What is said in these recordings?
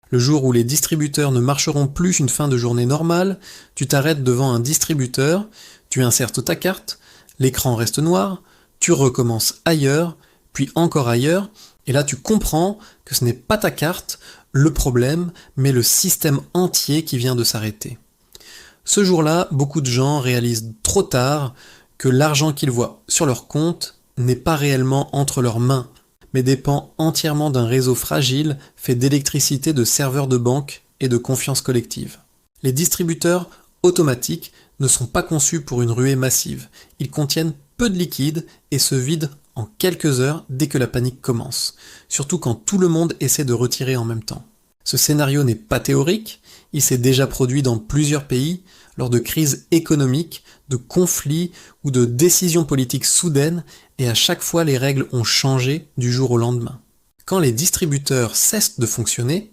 Le jour où les distributeurs ne marcheront plus une fin de journée normale, tu t'arrêtes devant un distributeur, tu insères ta carte, l'écran reste noir, tu recommences ailleurs, puis encore ailleurs, et là tu comprends que ce n'est pas ta carte le problème, mais le système entier qui vient de s'arrêter. Ce jour-là, beaucoup de gens réalisent trop tard que l'argent qu'ils voient sur leur compte n'est pas réellement entre leurs mains, mais dépend entièrement d'un réseau fragile fait d'électricité, de serveurs de banque et de confiance collective. Les distributeurs automatiques ne sont pas conçus pour une ruée massive. Ils contiennent peu de liquide et se vident en quelques heures dès que la panique commence, surtout quand tout le monde essaie de retirer en même temps. Ce scénario n'est pas théorique, il s'est déjà produit dans plusieurs pays lors de crises économiques, de conflits ou de décisions politiques soudaines, et à chaque fois les règles ont changé du jour au lendemain. Quand les distributeurs cessent de fonctionner,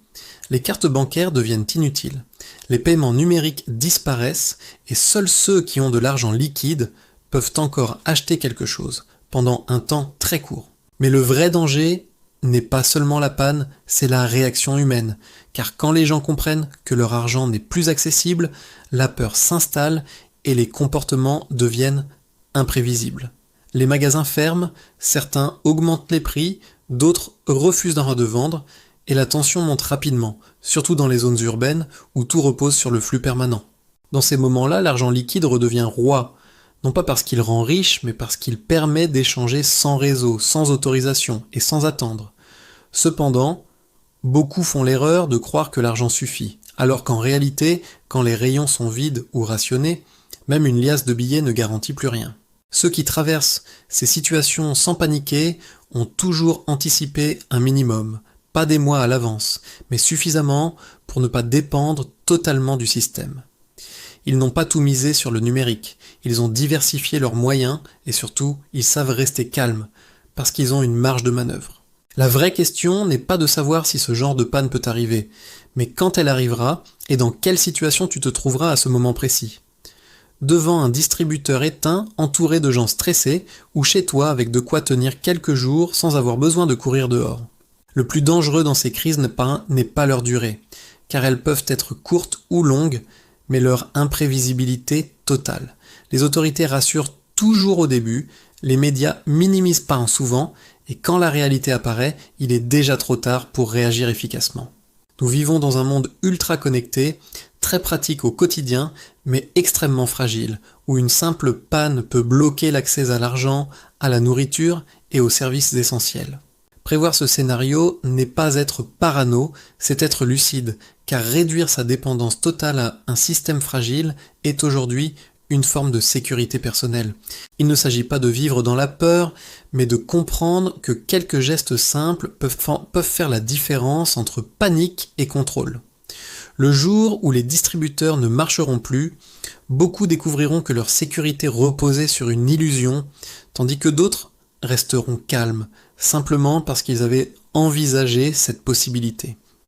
les cartes bancaires deviennent inutiles, les paiements numériques disparaissent et seuls ceux qui ont de l'argent liquide peuvent encore acheter quelque chose, pendant un temps très court. Mais le vrai danger n'est pas seulement la panne, c'est la réaction humaine, car quand les gens comprennent que leur argent n'est plus accessible, la peur s'installe et les comportements deviennent imprévisibles. Les magasins ferment, certains augmentent les prix, d'autres refusent d'en redevendre, et la tension monte rapidement, surtout dans les zones urbaines où tout repose sur le flux permanent. Dans ces moments-là, l'argent liquide redevient roi, non pas parce qu'il rend riche, mais parce qu'il permet d'échanger sans réseau, sans autorisation et sans attendre. Cependant, beaucoup font l'erreur de croire que l'argent suffit, alors qu'en réalité, quand les rayons sont vides ou rationnés, même une liasse de billets ne garantit plus rien. Ceux qui traversent ces situations sans paniquer ont toujours anticipé un minimum, pas des mois à l'avance, mais suffisamment pour ne pas dépendre totalement du système. Ils n'ont pas tout misé sur le numérique, ils ont diversifié leurs moyens et surtout, ils savent rester calmes, parce qu'ils ont une marge de manœuvre. La vraie question n'est pas de savoir si ce genre de panne peut arriver, mais quand elle arrivera et dans quelle situation tu te trouveras à ce moment précis. Devant un distributeur éteint, entouré de gens stressés, ou chez toi avec de quoi tenir quelques jours sans avoir besoin de courir dehors. Le plus dangereux dans ces crises n'est pas leur durée, car elles peuvent être courtes ou longues, mais leur imprévisibilité totale. Les autorités rassurent toujours au début, les médias minimisent pas souvent, et quand la réalité apparaît, il est déjà trop tard pour réagir efficacement. Nous vivons dans un monde ultra connecté, très pratique au quotidien, mais extrêmement fragile, où une simple panne peut bloquer l'accès à l'argent, à la nourriture et aux services essentiels. Prévoir ce scénario n'est pas être parano, c'est être lucide, car réduire sa dépendance totale à un système fragile est aujourd'hui une forme de sécurité personnelle. Il ne s'agit pas de vivre dans la peur, mais de comprendre que quelques gestes simples peuvent faire la différence entre panique et contrôle. Le jour où les distributeurs ne marcheront plus, beaucoup découvriront que leur sécurité reposait sur une illusion, tandis que d'autres resteront calmes, simplement parce qu'ils avaient envisagé cette possibilité.